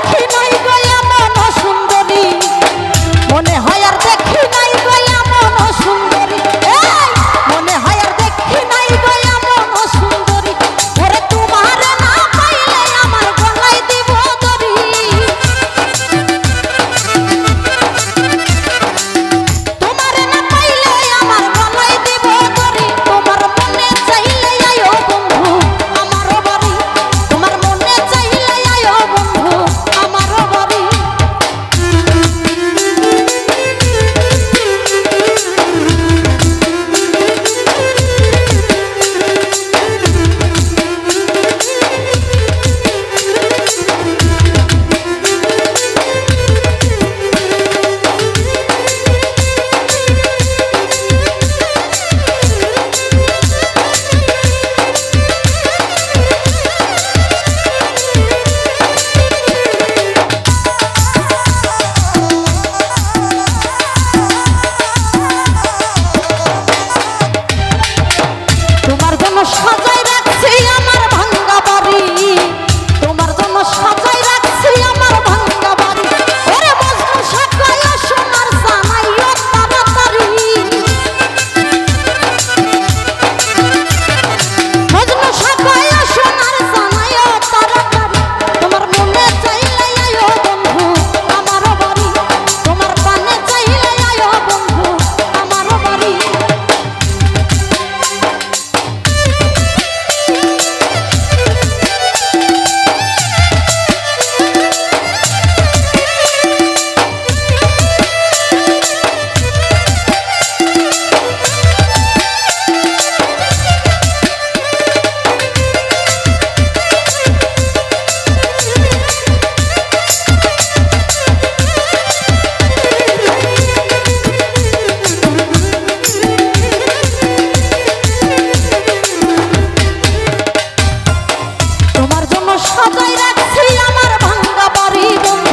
দেখি নাই গো এমন সুন্দরী, মনে হয় আর দেখি নাই গো এমন সুন্দরী, মনে হয় আর দেখি নাই গো এমন সুন্দরী। ওরে তোমার না পাইলে আমার গলায় দিব দড়ি, তোমার না পাইলে আমার গলায় দিব দড়ি। তোমার মনে চাইলে আয়ো বন্ধু আমার বাড়ি, তোমার মনে চাইলে আয়ো বন্ধু আমার বাড়ি। তোমার জন্য সাজাই রাখছি আমার ভাঙ্গা বাড়ি, তোমার জন্য সাজাই রাখছি আমার ভাঙ্গা বাড়ি। ওরে মজনু সাজাইয়া সোনার জানাইও তাড়াতাড়ি, মজনু সাজাইয়া সোনার জানাইও তাড়াতাড়ি। তোমার মনে চাইলে আয়ো বন্ধু আমার বাড়ি, তোমার প্রাণে চাইলে আয়ো বন্ধু আমার বাড়ি। তোমার জন্য সাজাই রাখছি আমার ভাঙ্গা বাড়ি বন্ধু।